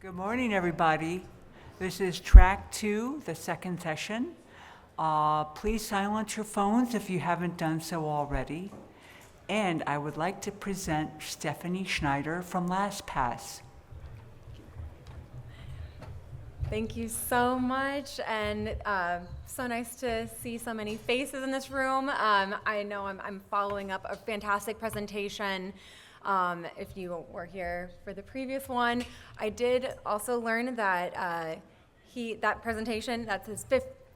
Good morning, everybody. This is track 2, the second session. Please silence your phones if you haven't done so already. And I would like to present Stephanie Schneider from LastPass. Thank you so much, and so nice to see so many faces in this room. I know I'm following up a fantastic presentation. If you were here for the previous one, I did also learn that that presentation, that's his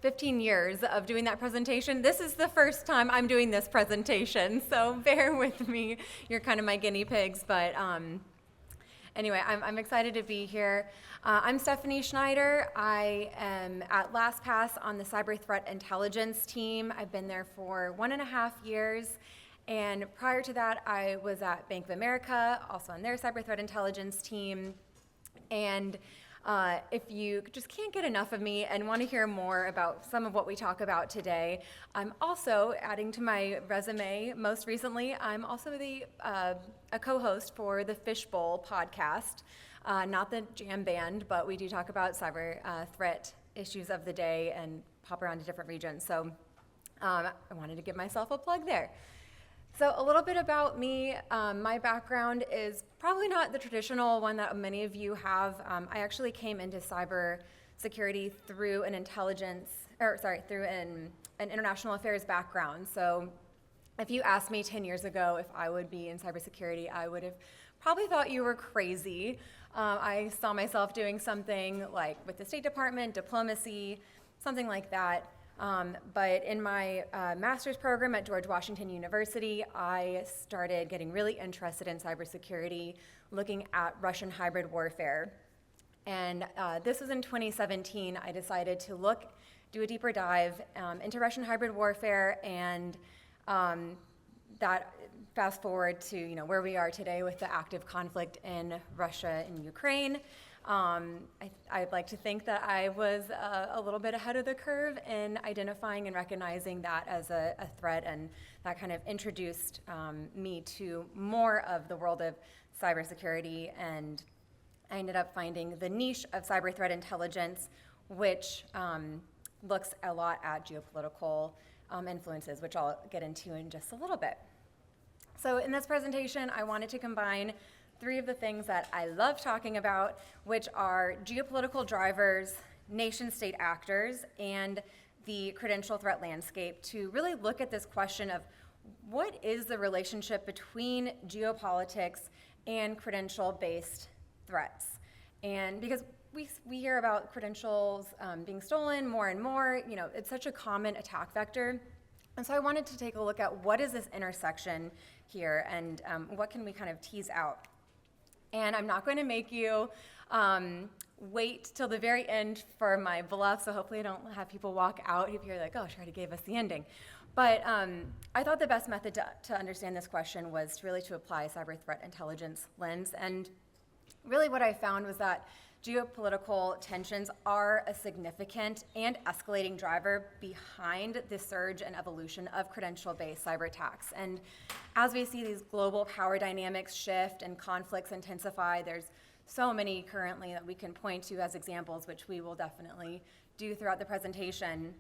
15 years of doing that presentation. This is the first time I'm doing this presentation, so bear with me. You're kind of my guinea pigs, but anyway, I'm excited to be here. I'm Stephanie Schneider. I am at LastPass on the Cyber Threat Intelligence team. I've been there for 1.5 years. And prior to that, I was at Bank of America, also on their Cyber Threat Intelligence team. And if you just can't get enough of me and want to hear more about some of what we talk about today, I'm also adding to my resume. Most recently, I'm also a co-host for the Fishbowl podcast, not the jam band, but we do talk about cyber threat issues of the day and pop around to different regions. So I wanted to give myself a plug there. So a little bit about me. My background is probably not the traditional one that many of you have. I actually came into cyber security through an international affairs background. So if you asked me 10 years ago if I would be in cybersecurity, I would have probably thought you were crazy. I saw myself doing something like with the State Department, diplomacy, something like that. But in my master's program at George Washington University, I started getting really interested in cybersecurity, looking at Russian hybrid warfare. And this was in 2017. I decided to do a deeper dive into Russian hybrid warfare, and that fast forward to where we are today with the active conflict in Russia and Ukraine. I'd like to think that I was a little bit ahead of the curve in identifying and recognizing that as a threat, and that kind of introduced me to more of the world of cybersecurity, and I ended up finding the niche of cyber threat intelligence, which looks a lot at geopolitical influences, which I'll get into in just a little bit. So in this presentation, I wanted to combine 3 of the things that I love talking about, which are geopolitical drivers, nation-state actors, and the credential threat landscape, to really look at this question of what is the relationship between geopolitics and credential-based threats. And because we hear about credentials being stolen more and more, it's such a common attack vector. And so I wanted to take a look at what is this intersection here, and what can we kind of tease out. And I'm not going to make you wait till the very end for my bluff, so hopefully I don't have people walk out if you're like, oh, she already gave us the ending. But I thought the best method to understand this question was really to apply a cyber threat intelligence lens. And really what I found was that geopolitical tensions are a significant and escalating driver behind the surge and evolution of credential-based cyber attacks. And as we see these global power dynamics shift and conflicts intensify, there's so many currently that we can point to as examples, which we will definitely do throughout the presentation.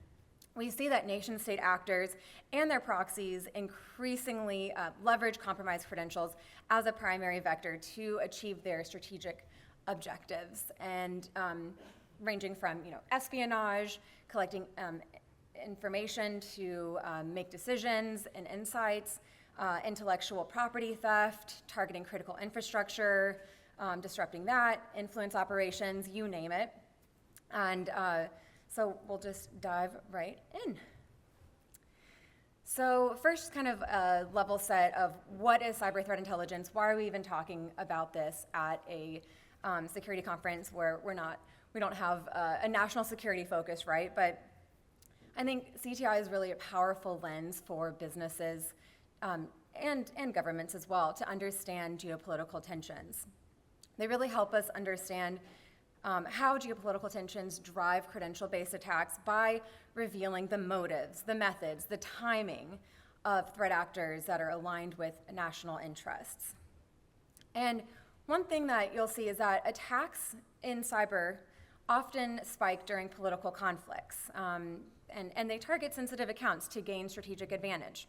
We see that nation-state actors and their proxies increasingly leverage compromised credentials as a primary vector to achieve their strategic objectives, and ranging from espionage, collecting information to make decisions and insights, intellectual property theft, targeting critical infrastructure, disrupting that, influence operations, you name it. And so we'll just dive right in. So first, kind of a level set of what is cyber threat intelligence. Why are we even talking about this at a security conference where we don't have a national security focus, right? But I think CTI is really a powerful lens for businesses and governments as well to understand geopolitical tensions. They really help us understand how geopolitical tensions drive credential-based attacks by revealing the motives, the methods, the timing of threat actors that are aligned with national interests. And one thing that you'll see is that attacks in cyber often spike during political conflicts, and they target sensitive accounts to gain strategic advantage.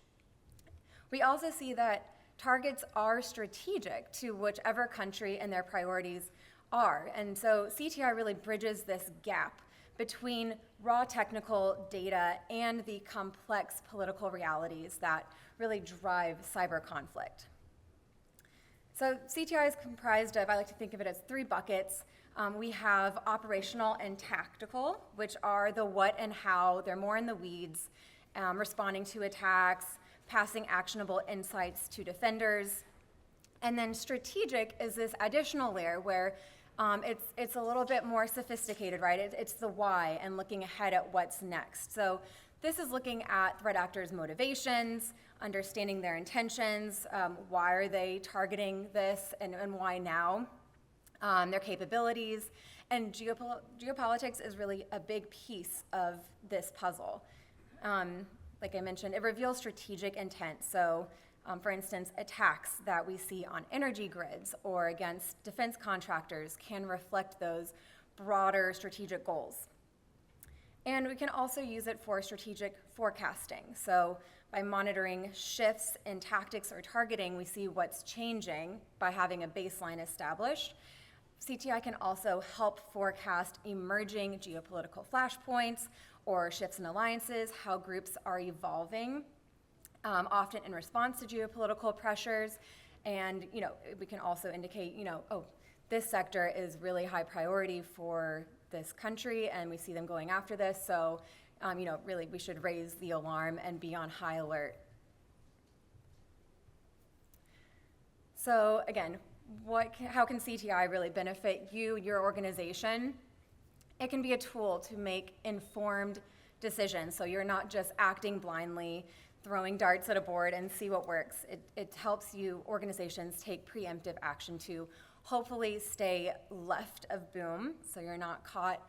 We also see that targets are strategic to whichever country and their priorities are. And so CTI really bridges this gap between raw technical data and the complex political realities that really drive cyber conflict. So CTI is comprised of, I like to think of it as 3 buckets. We have operational and tactical, which are the what and how. They're more in the weeds, responding to attacks, passing actionable insights to defenders. And then strategic is this additional layer where it's a little bit more sophisticated, right? It's the why and looking ahead at what's next. So this is looking at threat actors' motivations, understanding their intentions, why are they targeting this and why now, their capabilities. And geopolitics is really a big piece of this puzzle. Like I mentioned, it reveals strategic intent. So, for instance, attacks that we see on energy grids or against defense contractors can reflect those broader strategic goals. And we can also use it for strategic forecasting. So by monitoring shifts in tactics or targeting, we see what's changing by having a baseline established. CTI can also help forecast emerging geopolitical flashpoints or shifts in alliances, how groups are evolving, often in response to geopolitical pressures. And we can also indicate, this sector is really high priority for this country, and we see them going after this. So, really, we should raise the alarm and be on high alert. So, again, how can CTI really benefit you, your organization? It can be a tool to make informed decisions. So you're not just acting blindly, throwing darts at a board and see what works. It helps you, organizations, take preemptive action to hopefully stay left of boom, so you're not caught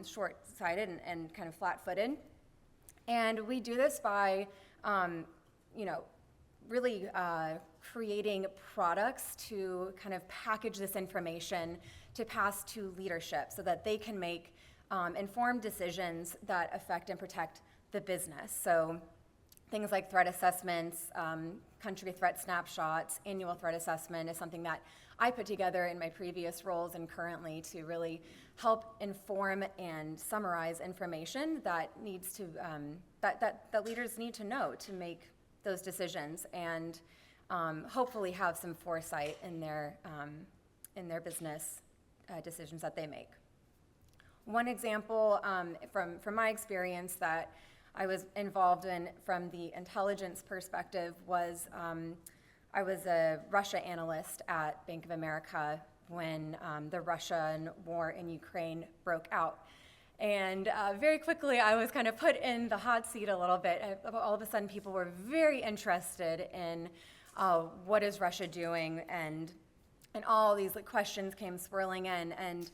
short-sighted and kind of flat-footed. And we do this by, really creating products to kind of package this information to pass to leadership so that they can make informed decisions that affect and protect the business. So things like threat assessments, country threat snapshots, annual threat assessment is something that I put together in my previous roles and currently to really help inform and summarize information that needs to that leaders need to know to make those decisions and hopefully have some foresight in their business decisions that they make. One example from my experience that I was involved in from the intelligence perspective was I was a Russia analyst at Bank of America when the Russian war in Ukraine broke out. And very quickly, I was kind of put in the hot seat a little bit. All of a sudden, people were very interested in what is Russia doing, and all these questions came swirling in. And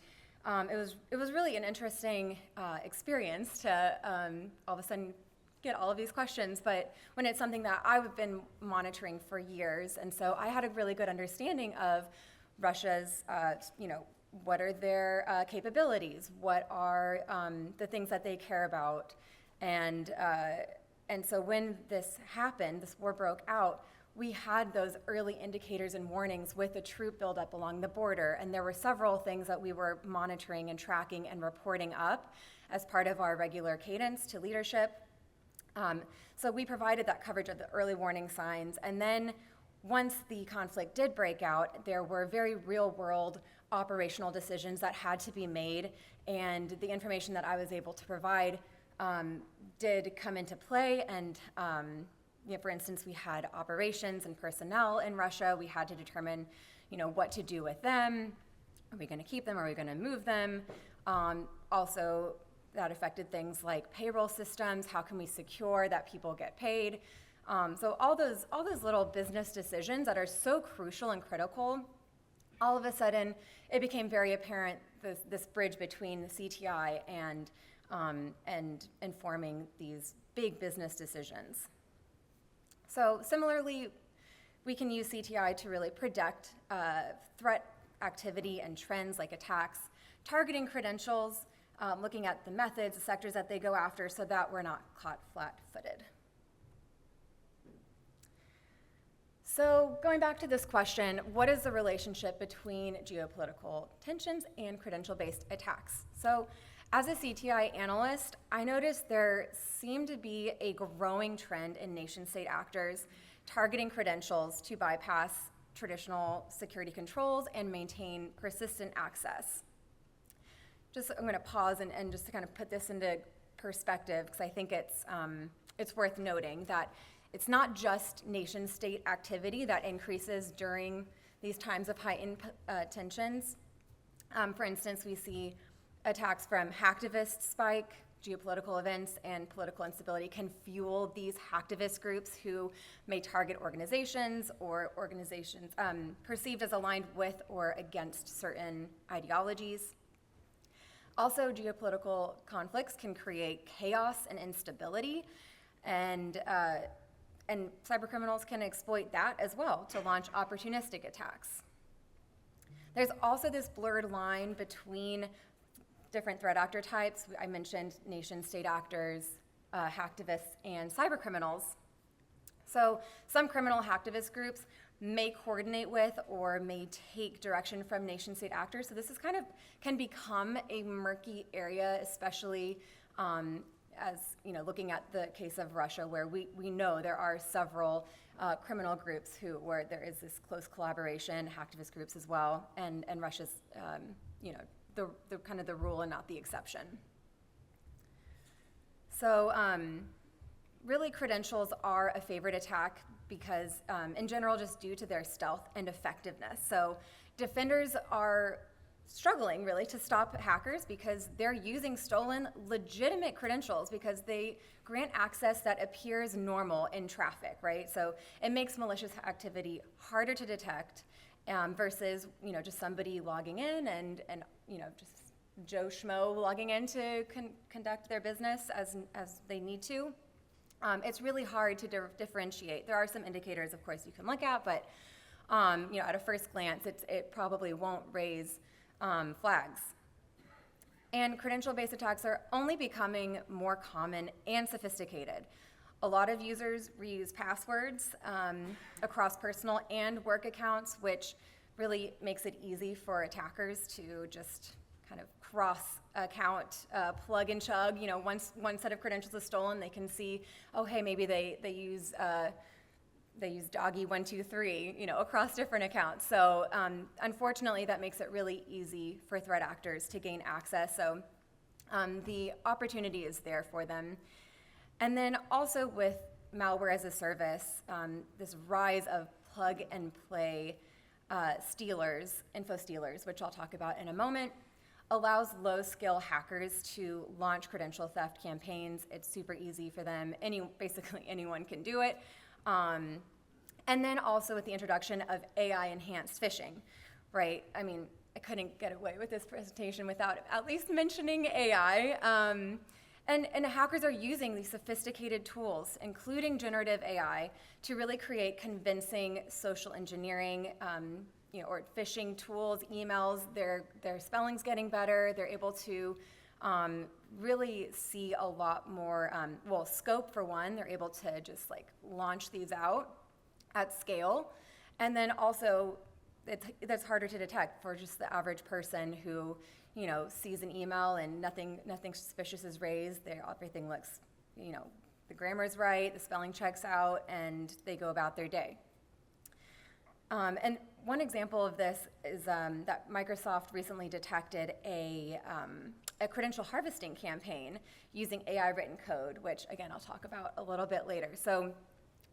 it was really an interesting experience to all of a sudden get all of these questions. But when it's something that I've been monitoring for years, and so I had a really good understanding of Russia's, what are their capabilities? What are the things that they care about? And so when this happened, this war broke out, we had those early indicators and warnings with the troop buildup along the border. And there were several things that we were monitoring and tracking and reporting up as part of our regular cadence to leadership. So we provided that coverage of the early warning signs. And then once the conflict did break out, there were very real-world operational decisions that had to be made, and the information that I was able to provide did come into play. And for instance, we had operations and personnel in Russia. We had to determine, what to do with them. Are we going to keep them? Are we going to move them? Also, that affected things like payroll systems. How can we secure that people get paid? So all those little business decisions that are so crucial and critical, all of a sudden it became very apparent this bridge between the CTI and informing these big business decisions. So similarly, we can use CTI to really predict threat activity and trends like attacks targeting credentials, looking at the methods, the sectors that they go after so that we're not caught flat-footed. So going back to this question, what is the relationship between geopolitical tensions and credential-based attacks? So as a CTI analyst, I noticed there seemed to be a growing trend in nation-state actors targeting credentials to bypass traditional security controls and maintain persistent access. I'm going to pause and just to kind of put this into perspective, because I think it's worth noting that it's not just nation-state activity that increases during these times of heightened tensions. For instance, we see attacks from hacktivists spike, geopolitical events and political instability can fuel these hacktivist groups who may target organizations perceived as aligned with or against certain ideologies. Also, geopolitical conflicts can create chaos and instability, and cybercriminals can exploit that as well to launch opportunistic attacks. There's also this blurred line between different threat actor types. I mentioned nation-state actors, hacktivists, and cybercriminals. So some criminal hacktivist groups may coordinate with or may take direction from nation-state actors. So this is can become a murky area, especially as looking at the case of Russia, where we know there are several criminal groups where there is this close collaboration, hacktivist groups as well, and Russia's the kind of the rule and not the exception. So really, credentials are a favorite attack because, in general, just due to their stealth and effectiveness. So defenders are struggling, really, to stop hackers because they're using stolen, legitimate credentials because they grant access that appears normal in traffic, right? So it makes malicious activity harder to detect versus, just somebody logging in and just Joe Schmo logging in to conduct their business as they need to. It's really hard to differentiate. There are some indicators, of course, you can look at, but at a first glance, it probably won't raise flags. And credential-based attacks are only becoming more common and sophisticated. A lot of users reuse passwords across personal and work accounts, which really makes it easy for attackers to just kind of cross-account, plug and chug. Once one set of credentials is stolen, they can see, oh, hey, maybe they use doggy123, across different accounts. So unfortunately, that makes it really easy for threat actors to gain access. So the opportunity is there for them. And then also with malware as a service, this rise of plug and play info stealers, which I'll talk about in a moment, allows low-skill hackers to launch credential theft campaigns. It's super easy for them. Basically anyone can do it. And then also with the introduction of AI-enhanced phishing, right? I mean, I couldn't get away with this presentation without at least mentioning AI. And hackers are using these sophisticated tools, including generative AI, to really create convincing social engineering, or phishing tools, emails. Their spelling's getting better. They're able to really see a lot more, scope for one. They're able to just launch these out at scale. And then also, that's harder to detect for just the average person who sees an email and nothing suspicious is raised. Everything looks, the grammar's right, the spelling checks out, and they go about their day. And one example of this is that Microsoft recently detected a credential harvesting campaign using AI-written code, which, again, I'll talk about a little bit later. So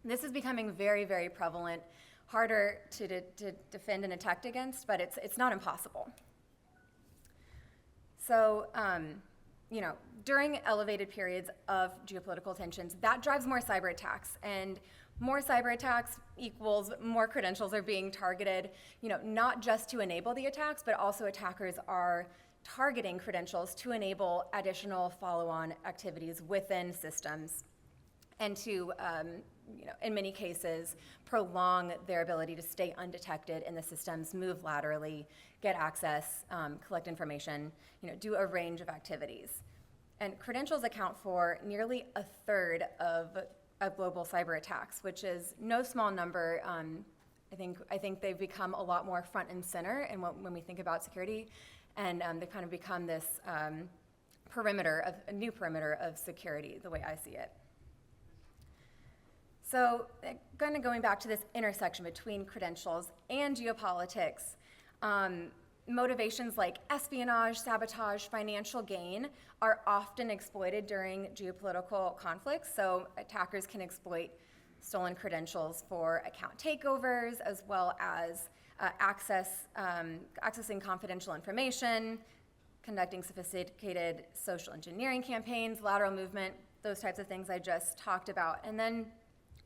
this is becoming very, very prevalent, harder to defend and attack against, but it's not impossible. So, during elevated periods of geopolitical tensions, that drives more cyber attacks, and more cyber attacks equals more credentials are being targeted, not just to enable the attacks, but also attackers are targeting credentials to enable additional follow-on activities within systems. and to, in many cases, prolong their ability to stay undetected in the systems, move laterally, get access, collect information, do a range of activities. And credentials account for nearly a third of global cyber attacks, which is no small number. I think they've become a lot more front and center in when we think about security, and they've kind of become this a new perimeter of security, the way I see it. So, kind of going back to this intersection between credentials and geopolitics, motivations like espionage, sabotage, financial gain are often exploited during geopolitical conflicts. So attackers can exploit stolen credentials for account takeovers, as well as accessing confidential information, conducting sophisticated social engineering campaigns, lateral movement, those types of things I just talked about. And then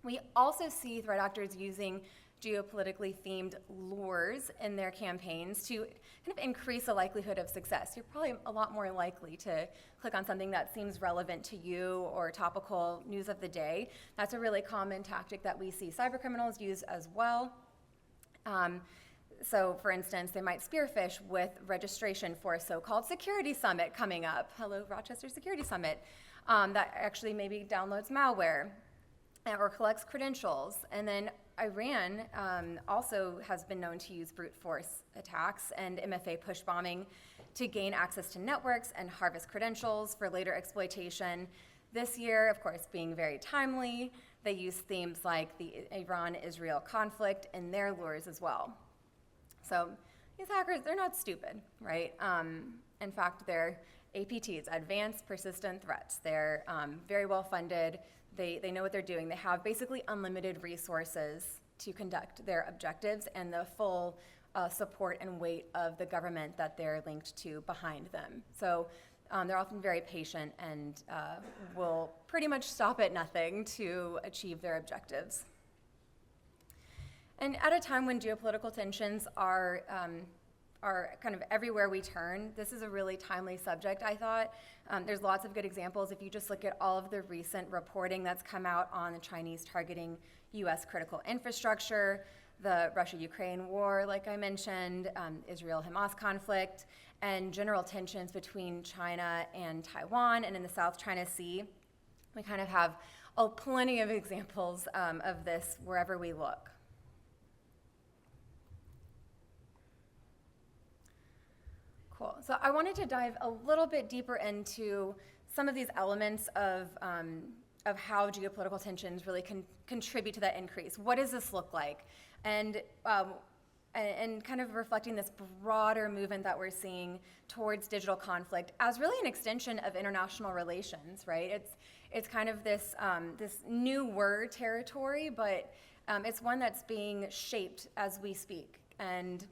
we also see threat actors using geopolitically themed lures in their campaigns to kind of increase the likelihood of success. You're probably a lot more likely to click on something that seems relevant to you or topical news of the day. That's a really common tactic that we see cybercriminals use as well. So, for instance, they might spearfish with registration for a so-called security summit coming up. Hello, Rochester Security Summit. That actually maybe downloads malware or collects credentials. And then Iran also has been known to use brute force attacks and MFA push bombing to gain access to networks and harvest credentials for later exploitation. This year, of course, being very timely, they use themes like the Iran-Israel conflict in their lures as well. So these hackers, they're not stupid, right? In fact, they're APTs, advanced persistent threats. They're very well funded. They know what they're doing. They have basically unlimited resources to conduct their objectives and the full support and weight of the government that they're linked to behind them. So they're often very patient and will pretty much stop at nothing to achieve their objectives. And at a time when geopolitical tensions are kind of everywhere we turn, this is a really timely subject, I thought. There's lots of good examples. If you just look at all of the recent reporting that's come out on the Chinese targeting U.S. critical infrastructure, the Russia-Ukraine war, like I mentioned, Israel-Hamas conflict, and general tensions between China and Taiwan and in the South China Sea, we kind of have plenty of examples of this wherever we look. Cool. So I wanted to dive a little bit deeper into some of these elements of how geopolitical tensions really can contribute to that increase. What does this look like? And kind of reflecting this broader movement that we're seeing towards digital conflict as really an extension of international relations, right? It's kind of this newer territory, but it's one that's being shaped as we speak and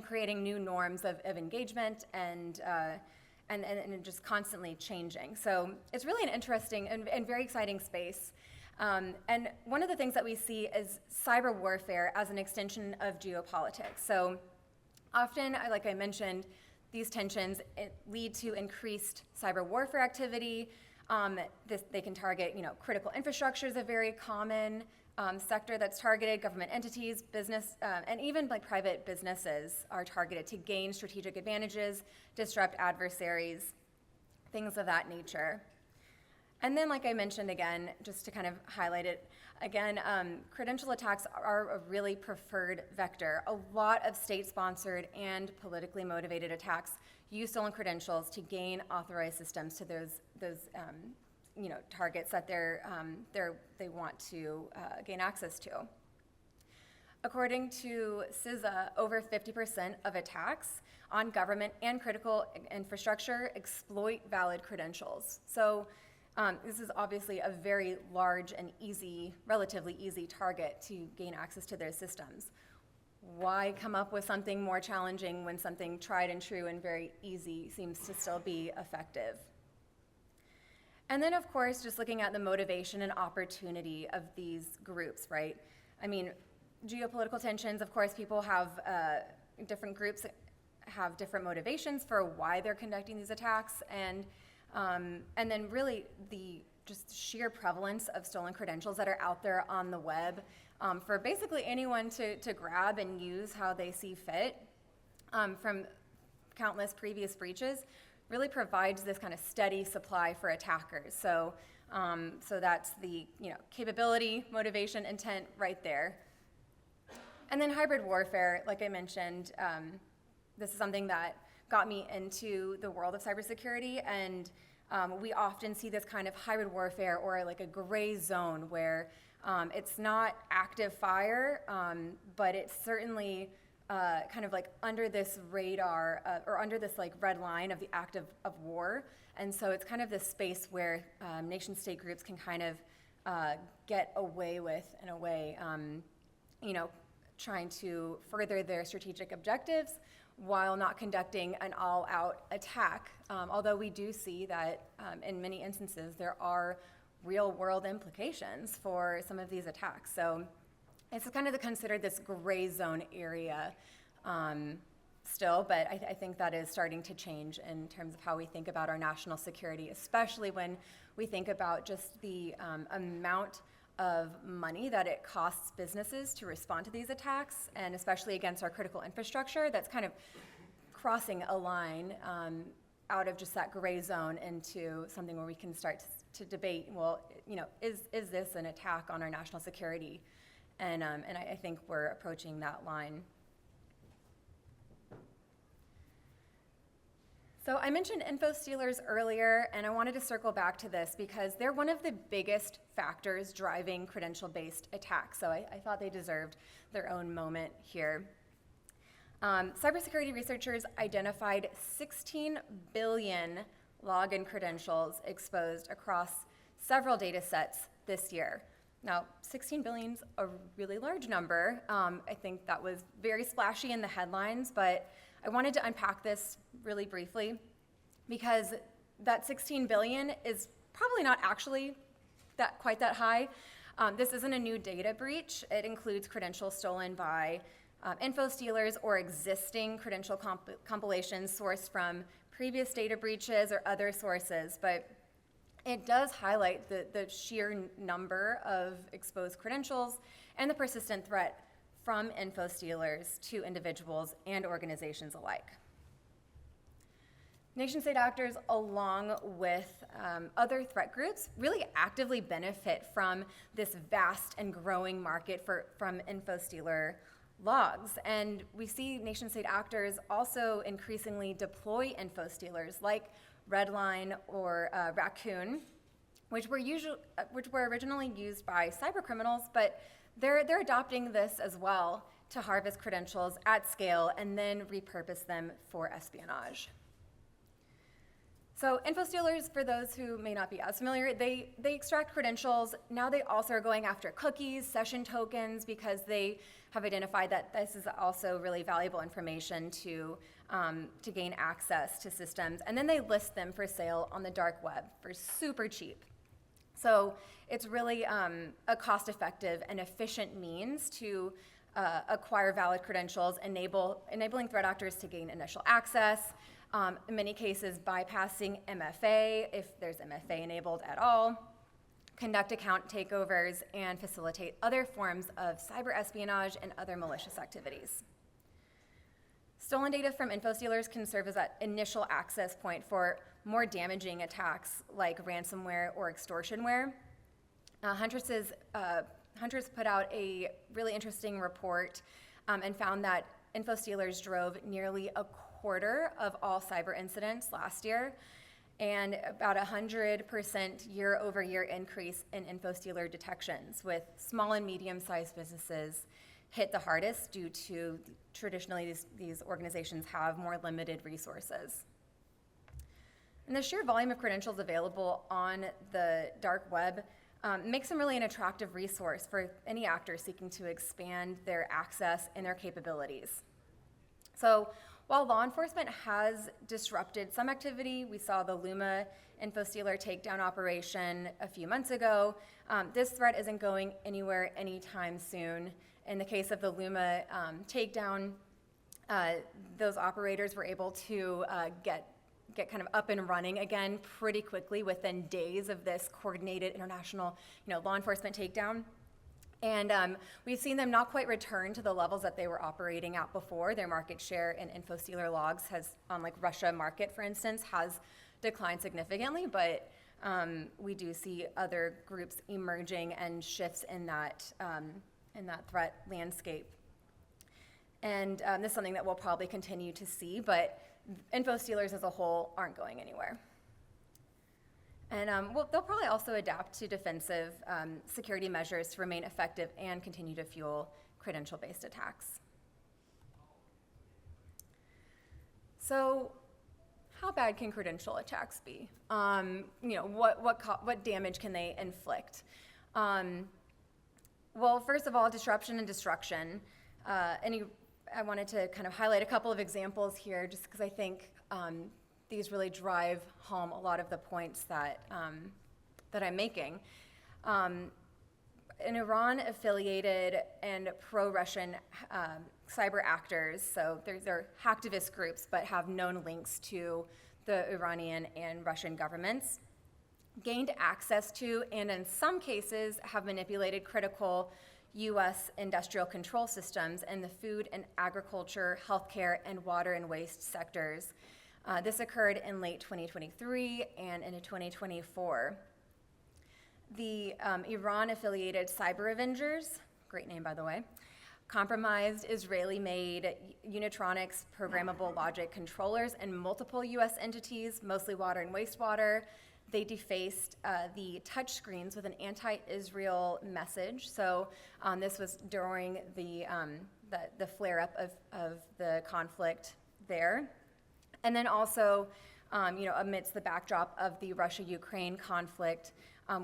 creating new norms of engagement and just constantly changing. So it's really an interesting and very exciting space. And one of the things that we see is cyber warfare as an extension of geopolitics. So often, like I mentioned, these tensions lead to increased cyber warfare activity. They can target, critical infrastructure is a very common sector that's targeted. Government entities, business, and even like private businesses are targeted to gain strategic advantages, disrupt adversaries, things of that nature. And then, like I mentioned again, just to kind of highlight it again, credential attacks are a really preferred vector. A lot of state-sponsored and politically motivated attacks use stolen credentials to gain authorized systems to those targets that they want to gain access to. According to CISA, over 50% of attacks on government and critical infrastructure exploit valid credentials. So this is obviously a very large and relatively easy target to gain access to their systems. Why come up with something more challenging when something tried and true and very easy seems to still be effective? And then, of course, just looking at the motivation and opportunity of these groups, right? I mean, geopolitical tensions, of course, people have different groups have different motivations for why they're conducting these attacks, and then really the just sheer prevalence of stolen credentials that are out there on the web for basically anyone to grab and use how they see fit from countless previous breaches really provides this kind of steady supply for attackers. So that's the capability, motivation, intent right there. And then hybrid warfare, like I mentioned, this is something that got me into the world of cybersecurity, and we often see this kind of hybrid warfare or like a gray zone where it's not active fire, but it's certainly kind of like under this radar or under this like red line of the act of war. And so it's kind of this space where nation state groups can kind of get away with, in a way, trying to further their strategic objectives while not conducting an all-out attack. Although we do see that in many instances there are real-world implications for some of these attacks. So it's kind of considered this gray zone area still, but I think that is starting to change in terms of how we think about our national security, especially when we think about just the amount of money that it costs businesses to respond to these attacks, and especially against our critical infrastructure. That's kind of crossing a line out of just that gray zone into something where we can start to debate, well, is this an attack on our national security? And I think we're approaching that line. So I mentioned info stealers earlier, and I wanted to circle back to this because they're one of the biggest factors driving credential-based attacks. So I thought they deserved their own moment here. Cybersecurity researchers identified 16 billion login credentials exposed across several data sets this year. Now, 16 billion's a really large number. I think that was very splashy in the headlines, but I wanted to unpack this really briefly because that 16 billion is probably not actually quite that high. This isn't a new data breach. It includes credentials stolen by info stealers or existing credential compilations sourced from previous data breaches or other sources, but it does highlight the sheer number of exposed credentials and the persistent threat from info stealers to individuals and organizations alike. Nation-state actors, along with other threat groups, really actively benefit from this vast and growing market from info stealer logs. And we see nation-state actors also increasingly deploy info stealers like Redline or Raccoon, which were originally used by cybercriminals, but they're adopting this as well to harvest credentials at scale and then repurpose them for espionage. So info stealers, for those who may not be as familiar, they extract credentials. Now they also are going after cookies, session tokens, because they have identified that this is also really valuable information to gain access to systems. And then they list them for sale on the dark web for super cheap. So it's really a cost-effective and efficient means to acquire valid credentials, enabling threat actors to gain initial access, in many cases bypassing MFA, if there's MFA enabled at all, conduct account takeovers, and facilitate other forms of cyber espionage and other malicious activities. Stolen data from info stealers can serve as that initial access point for more damaging attacks like ransomware or extortionware. Huntress put out a really interesting report and found that info stealers drove nearly a quarter of all cyber incidents last year, and about 100% year-over-year increase in info stealer detections, with small and medium-sized businesses hit the hardest due to traditionally these organizations have more limited resources. And the sheer volume of credentials available on the dark web makes them really an attractive resource for any actor seeking to expand their access and their capabilities. So while law enforcement has disrupted some activity, we saw the Luma info stealer takedown operation a few months ago. This threat isn't going anywhere anytime soon. In the case of the Luma takedown, those operators were able to get get kind of up and running again pretty quickly within days of this coordinated international, law enforcement takedown. And we've seen them not quite return to the levels that they were operating at before. Their market share in info stealer logs has, on like Russia market, for instance, has declined significantly, but we do see other groups emerging and shifts in that threat landscape. And this is something that we'll probably continue to see, but info stealers as a whole aren't going anywhere. And they'll probably also adapt to defensive security measures to remain effective and continue to fuel credential-based attacks. So how bad can credential attacks be? What damage can they inflict? Well, first of all, disruption and destruction. I wanted to kind of highlight a couple of examples here just because I think these really drive home a lot of the points that I'm making. An Iran-affiliated and pro-Russian cyber actors, so they're hacktivist groups but have known links to the Iranian and Russian governments, gained access to and in some cases have manipulated critical U.S. industrial control systems in the food and agriculture, healthcare, and water and waste sectors. This occurred in late 2023 and into 2024. The Iran-affiliated Cyber Avengers, great name by the way, compromised Israeli-made Unitronics programmable logic controllers in multiple U.S. entities, mostly water and wastewater. They defaced the touchscreens with an anti-Israel message. So this was during the flare-up of the conflict there. And then also, amidst the backdrop of the Russia-Ukraine conflict,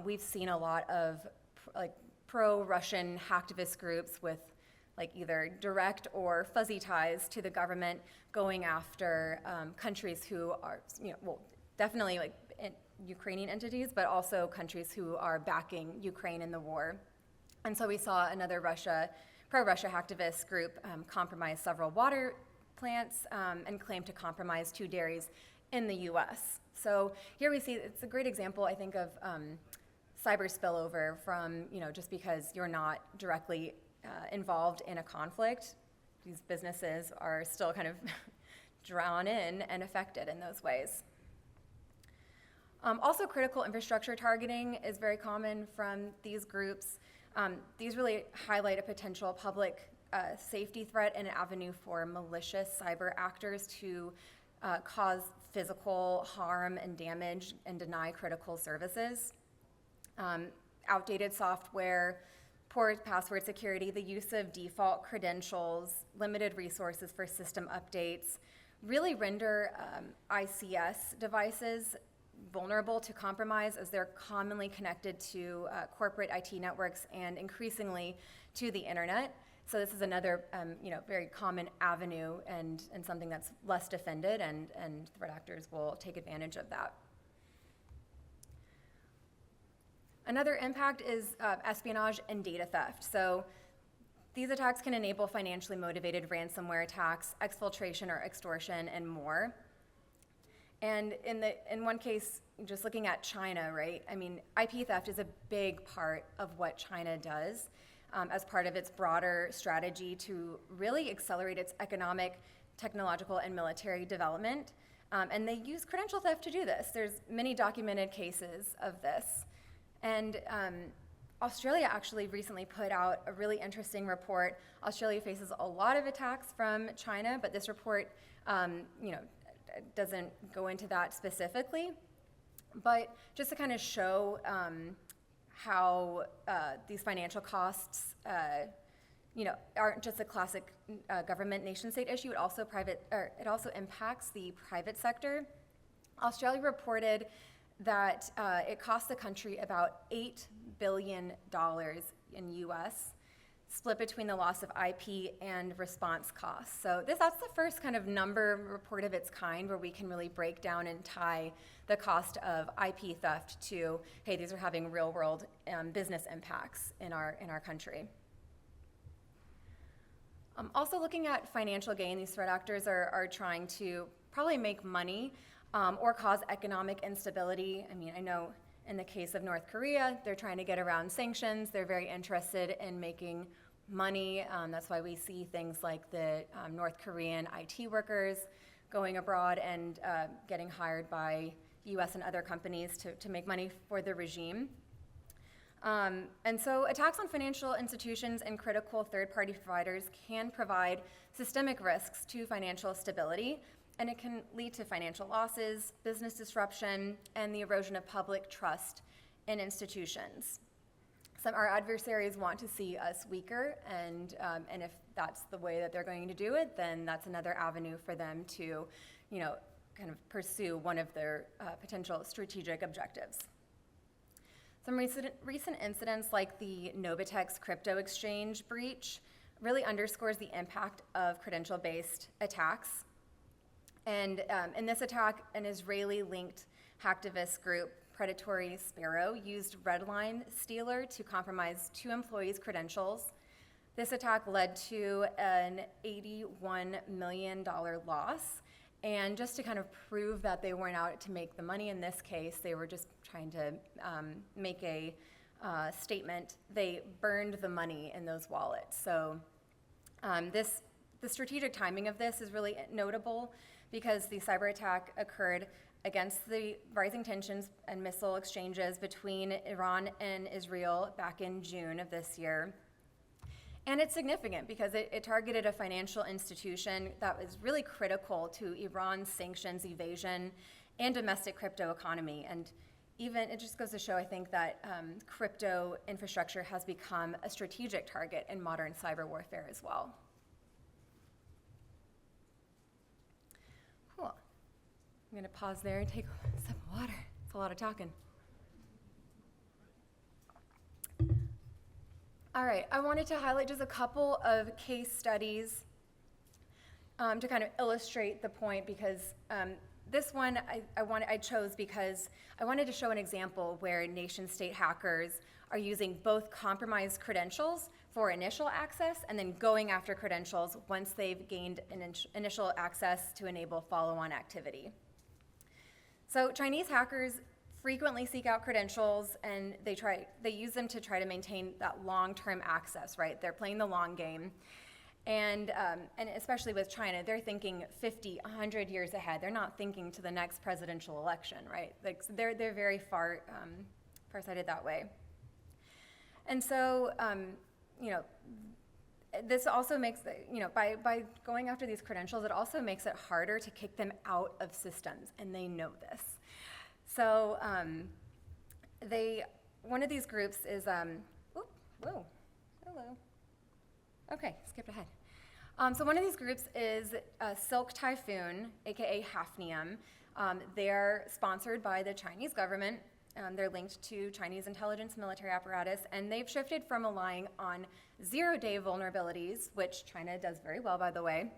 we've seen a lot of pro-Russian hacktivist groups with either direct or fuzzy ties to the government going after countries who are, definitely Ukrainian entities, but also countries who are backing Ukraine in the war. And so we saw another pro-Russia hacktivist group compromise several water plants and claim to compromise 2 dairies in the U.S. So here we see, it's a great example, I think, of cyber spillover from, just because you're not directly involved in a conflict, these businesses are still kind of drawn in and affected in those ways. Also, critical infrastructure targeting is very common from these groups. These really highlight a potential public safety threat and an avenue for malicious cyber actors to cause physical harm and damage and deny critical services. Outdated software, poor password security, the use of default credentials, limited resources for system updates really render ICS devices vulnerable to compromise as they're commonly connected to corporate IT networks and increasingly to the internet. So this is another very common avenue and something that's less defended, and threat actors will take advantage of that. Another impact is espionage and data theft. So these attacks can enable financially motivated ransomware attacks, exfiltration or extortion, and more. And in one case, just looking at China, right? I mean, IP theft is a big part of what China does as part of its broader strategy to really accelerate its economic, technological, and military development. And they use credential theft to do this. There's many documented cases of this. And Australia actually recently put out a really interesting report. Australia faces a lot of attacks from China, but this report, doesn't go into that specifically. But just to kind of show how these financial costs, aren't just a classic government nation-state issue. It also impacts the private sector. Australia reported that it cost the country about $8 billion in U.S., split between the loss of IP and response costs. So that's the first kind of number report of its kind where we can really break down and tie the cost of IP theft to, hey, these are having real-world business impacts in our country. Also looking at financial gain, these threat actors are trying to probably make money or cause economic instability. I mean, I know in the case of North Korea, they're trying to get around sanctions. They're very interested in making money. That's why we see things like the North Korean IT workers going abroad and getting hired by US and other companies to make money for the regime. And so attacks on financial institutions and critical third-party providers can provide systemic risks to financial stability, and it can lead to financial losses, business disruption, and the erosion of public trust in institutions. Our adversaries want to see us weaker, and if that's the way that they're going to do it, then that's another avenue for them to, kind of pursue one of their potential strategic objectives. Some recent incidents like the Novitex crypto exchange breach really underscores the impact of credential-based attacks. And in this attack, an Israeli-linked hacktivist group, Predatory Sparrow, used Redline Stealer to compromise 2 employees' credentials. This attack led to an $81 million loss. And just to kind of prove that they weren't out to make the money in this case, they were just trying to make a statement. They burned the money in those wallets. So the strategic timing of this is really notable because the cyber attack occurred against the rising tensions and missile exchanges between Iran and Israel back in June of this year. And it's significant because it targeted a financial institution that was really critical to Iran's sanctions evasion and domestic crypto economy. And even, it just goes to show, I think, that crypto infrastructure has become a strategic target in modern cyber warfare as well. Cool. I'm going to pause there and take a sip of water. It's a lot of talking. All right, I wanted to highlight just a couple of case studies to kind of illustrate the point because this one I chose because I wanted to show an example where nation-state hackers are using both compromised credentials for initial access and then going after credentials once they've gained initial access to enable follow-on activity. So Chinese hackers frequently seek out credentials and they use them to try to maintain that long-term access, right? They're playing the long game. And especially with China, they're thinking 50, 100 years ahead. They're not thinking to the next presidential election, right? Like they're very far-sighted that way. And so, this also makes, by going after these credentials, it also makes it harder to kick them out of systems, and they know this. So one of these groups is, hello. Okay, skipped ahead. So one of these groups is Silk Typhoon, aka Hafnium. They're sponsored by the Chinese government. They're linked to Chinese intelligence military apparatus, and they've shifted from relying on zero-day vulnerabilities, which China does very well, by the way,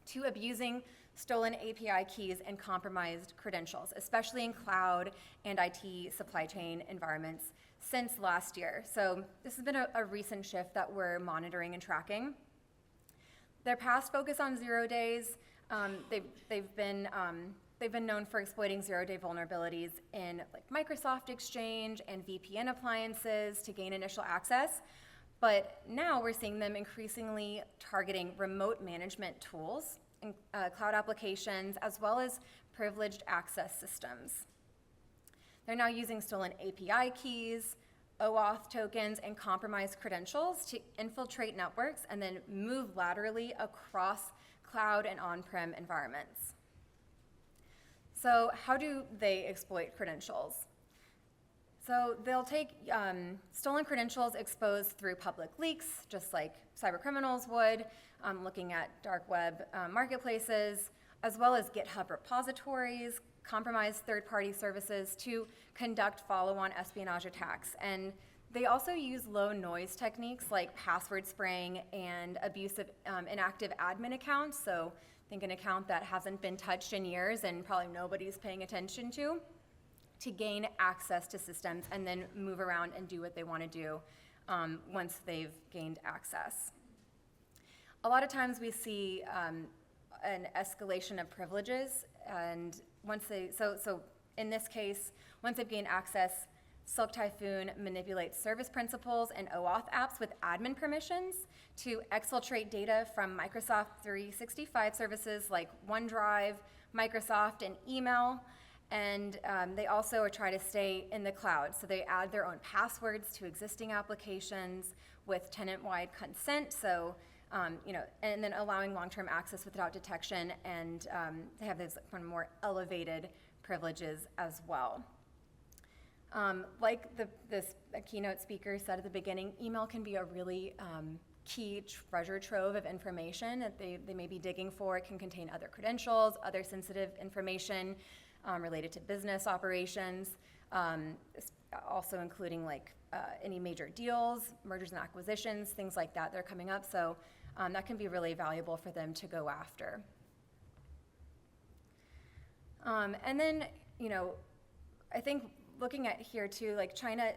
to abusing stolen API keys and compromised credentials, especially in cloud and IT supply chain environments since last year. So this has been a recent shift that we're monitoring and tracking. Their past focus on 0 days, they've been known for exploiting zero-day vulnerabilities in like Microsoft Exchange and VPN appliances to gain initial access. But now we're seeing them increasingly targeting remote management tools, and, cloud applications, as well as privileged access systems. They're now using stolen API keys, OAuth tokens, and compromised credentials to infiltrate networks and then move laterally across cloud and on-prem environments. So how do they exploit credentials? So they'll take stolen credentials exposed through public leaks, just like cyber criminals would, looking at dark web marketplaces, as well as GitHub repositories, compromised third-party services to conduct follow-on espionage attacks. And they also use low-noise techniques like password spraying and abusive inactive admin accounts. So think an account that hasn't been touched in years and probably nobody's paying attention to gain access to systems and then move around and do what they want to do once they've gained access. A lot of times we see an escalation of privileges, and so in this case, once they've gained access, Silk Typhoon manipulates service principals and OAuth apps with admin permissions to exfiltrate data from Microsoft 365 services like OneDrive, Microsoft, and email. And they also try to stay in the cloud. So they add their own passwords to existing applications with tenant-wide consent. So, and then allowing long-term access without detection. And they have those kind of more elevated privileges as well. Like this keynote speaker said at the beginning, email can be a really key treasure trove of information that they may be digging for. It can contain other credentials, other sensitive information related to business operations, also including like any major deals, mergers and acquisitions, things like that are coming up. So that can be really valuable for them to go after. And then, I think looking at here too, like China,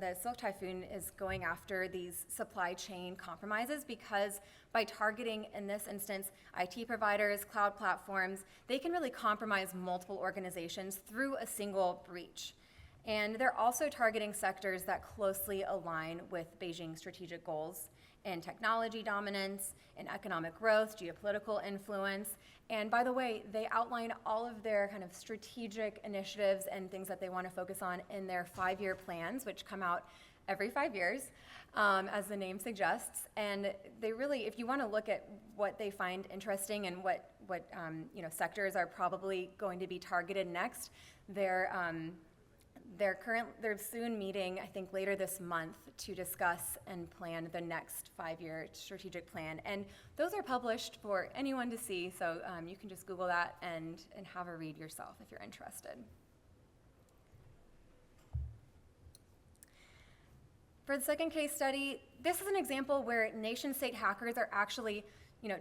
the Silk Typhoon is going after these supply chain compromises because by targeting, in this instance, IT providers, cloud platforms, they can really compromise multiple organizations through a single breach. And they're also targeting sectors that closely align with Beijing's strategic goals in technology dominance, in economic growth, geopolitical influence. And by the way, they outline all of their kind of strategic initiatives and things that they want to focus on in their 5-year plans, which come out every 5 years, as the name suggests. And they really, if you want to look at what they find interesting and what sectors are probably going to be targeted next, they're soon meeting, I think later this month, to discuss and plan the next 5-year strategic plan. And those are published for anyone to see, so you can just Google that and have a read yourself if you're interested. For the second case study, this is an example where nation-state hackers are actually,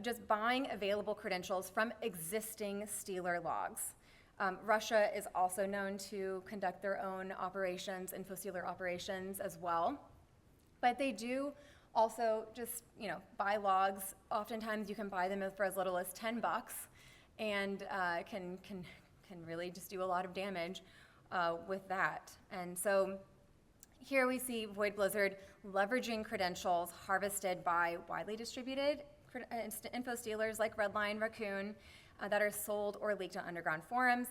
just buying available credentials from existing Stealer logs. Russia is also known to conduct their own operations, InfoStealer operations as well. But they do also just, buy logs. Oftentimes you can buy them for as little as $10 and can really just do a lot of damage with that. And so here we see Void Blizzard leveraging credentials harvested by widely distributed InfoStealers like Redline, Raccoon, that are sold or leaked on underground forums.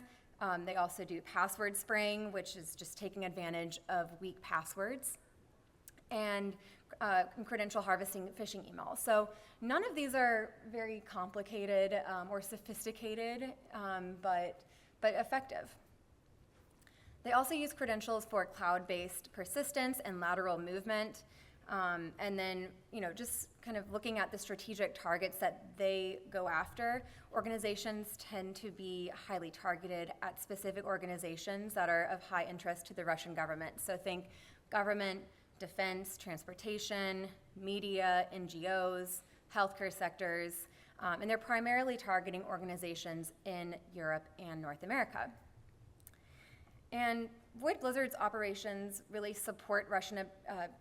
They also do password spraying, which is just taking advantage of weak passwords, and credential harvesting phishing emails. So none of these are very complicated or sophisticated, but effective. They also use credentials for cloud-based persistence and lateral movement. And then, just kind of looking at the strategic targets that they go after, organizations tend to be highly targeted at specific organizations that are of high interest to the Russian government. So think government, defense, transportation, media, NGOs, healthcare sectors, and they're primarily targeting organizations in Europe and North America. And Void Blizzard's operations really support Russian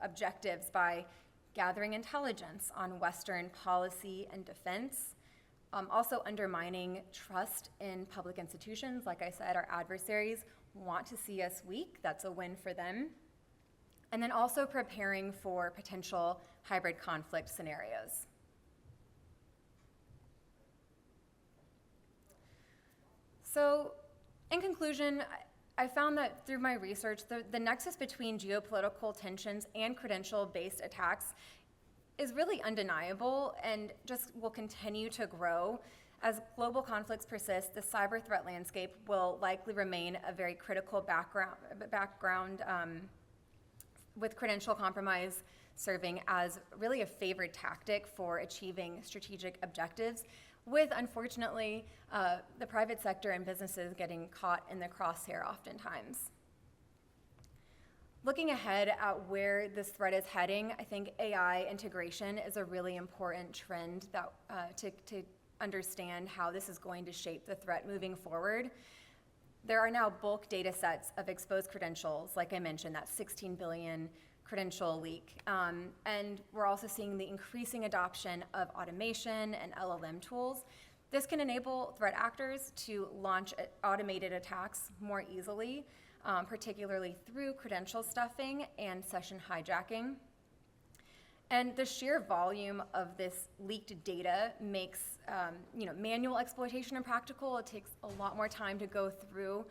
objectives by gathering intelligence on Western policy and defense, also undermining trust in public institutions. Like I said, our adversaries want to see us weak. That's a win for them. And then also preparing for potential hybrid conflict scenarios. So, in conclusion, I found that through my research, the nexus between geopolitical tensions and credential-based attacks is really undeniable and just will continue to grow. As global conflicts persist, the cyber threat landscape will likely remain a very critical background with credential compromise serving as really a favored tactic for achieving strategic objectives, with, unfortunately, the private sector and businesses getting caught in the crosshair oftentimes. Looking ahead at where this threat is heading, I think AI integration is a really important trend that to understand how this is going to shape the threat moving forward. There are now bulk data sets of exposed credentials, like I mentioned, that 16 billion credential leak. And we're also seeing the increasing adoption of automation and LLM tools This can enable threat actors to launch automated attacks more easily, particularly through credential stuffing and session hijacking. And the sheer volume of this leaked data makes manual exploitation impractical. It takes a lot more time to go through,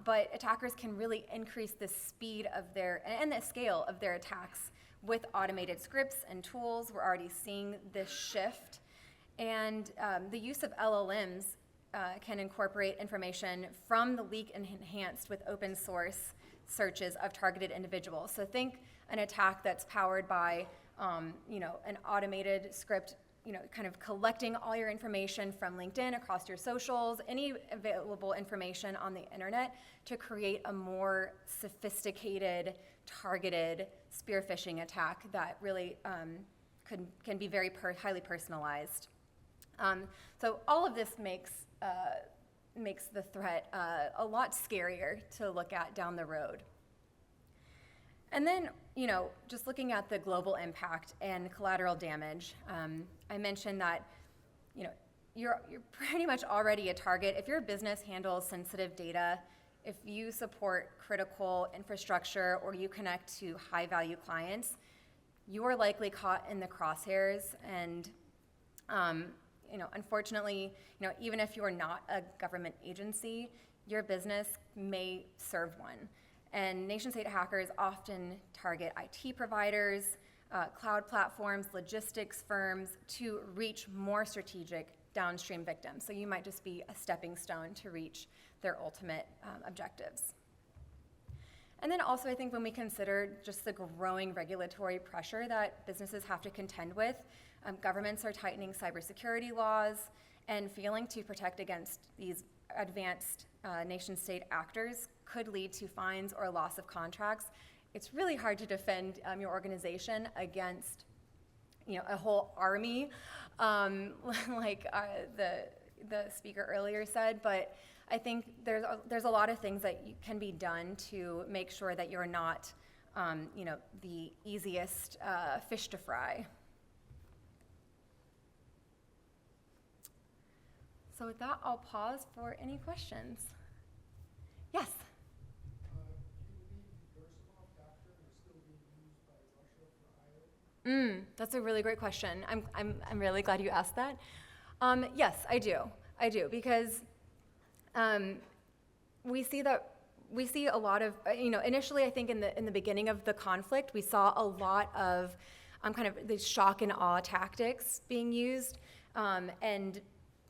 but attackers can really increase the speed of and the scale of their attacks with automated scripts and tools. We're already seeing this shift. And the use of LLMs can incorporate information from the leak and enhanced with open source searches of targeted individuals. So think an attack that's powered by an automated script, kind of collecting all your information from LinkedIn across your socials, any available information on the internet to create a more sophisticated, targeted spear phishing attack that really can be very highly personalized. So all of this makes the threat a lot scarier to look at down the road. And then, just looking at the global impact and collateral damage, I mentioned that, you're pretty much already a target. If your business handles sensitive data, if you support critical infrastructure or you connect to high-value clients, you are likely caught in the crosshairs. And, unfortunately, even if you're not a government agency, your business may serve one. And nation-state hackers often target IT providers, cloud platforms, logistics firms to reach more strategic downstream victims. So you might just be a stepping stone to reach their ultimate objectives. And then also, I think when we consider just the growing regulatory pressure that businesses have to contend with, governments are tightening cybersecurity laws and failing to protect against these advanced nation-state actors could lead to fines or loss of contracts. It's really hard to defend your organization against, a whole army, like the speaker earlier said. But I think there's a lot of things that can be done to make sure that you're not, the easiest fish to fry. So with that, I'll pause for any questions. Yes? That's a really great question. I'm really glad you asked that. Yes, I do, because we see a lot of, initially I think in the beginning of the conflict, we saw a lot of kind of these shock and awe tactics being used, and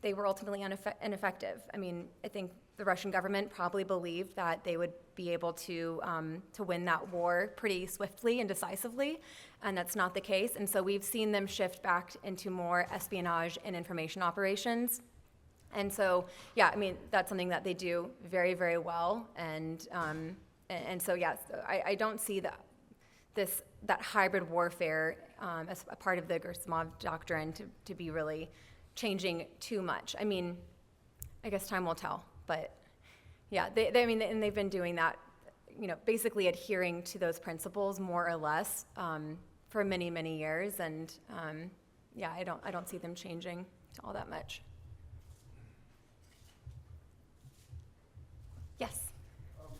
they were ultimately ineffective. I mean, I think the Russian government probably believed that they would be able to win that war pretty swiftly and decisively, and that's not the case. And so we've seen them shift back into more espionage and information operations. And so, yeah, I mean, that's something that they do very, very well. And so, yes, I don't see that hybrid warfare as a part of the Gerasimov doctrine to be really changing too much. I mean, I guess time will tell, but yeah, and they've been doing that, basically adhering to those principles more or less for many, many years, and yeah, I don't see them changing all that much. Yes.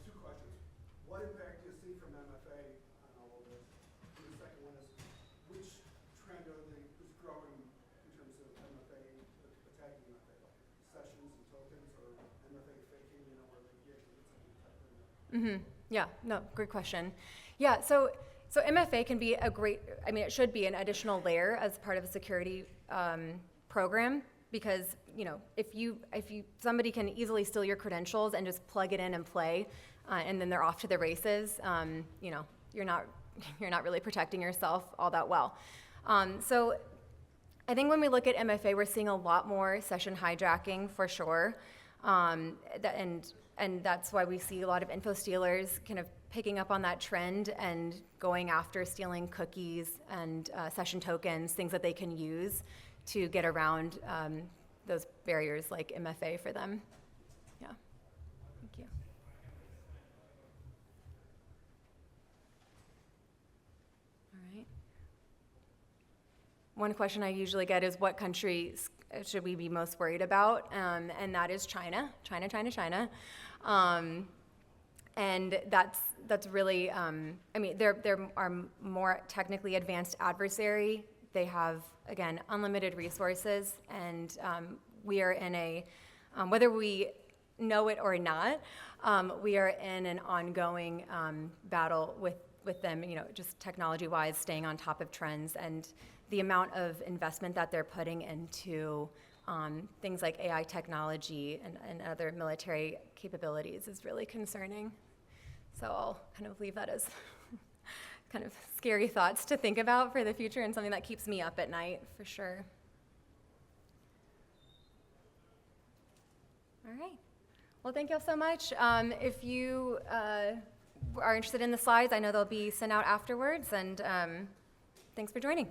Two questions. What impact do you see from MFA on all of this? And the second one is, which trend is growing in terms of MFA, attacking MFA, like sessions and tokens, or MFA faking, where they get something typed in there? Yeah, no, great question. Yeah, so MFA can be it should be an additional layer as part of a security program, because if somebody can easily steal your credentials and just plug it in and play, and then they're off to the races, you're not really protecting yourself all that well. So I think when we look at MFA, we're seeing a lot more session hijacking for sure, and that's why we see a lot of info stealers kind of picking up on that trend and going after stealing cookies and session tokens, things that they can use to get around those barriers like MFA for them. Yeah, thank you. All right. one question I usually get is what countries should we be most worried about? And that is China. And that's really, I mean, they're our more technically advanced adversary. They have, again, unlimited resources, and we are in a, whether we know it or not, we are in an ongoing battle with them, you know, just technology-wise, staying on top of trends, and the amount of investment that they're putting into things like AI technology and other military capabilities is really concerning. So I'll kind of leave that as kind of scary thoughts to think about for the future, and something that keeps me up at night, for sure. All right. Well, thank you all so much. If you are interested in the slides, I know they'll be sent out afterwards, and thanks for joining.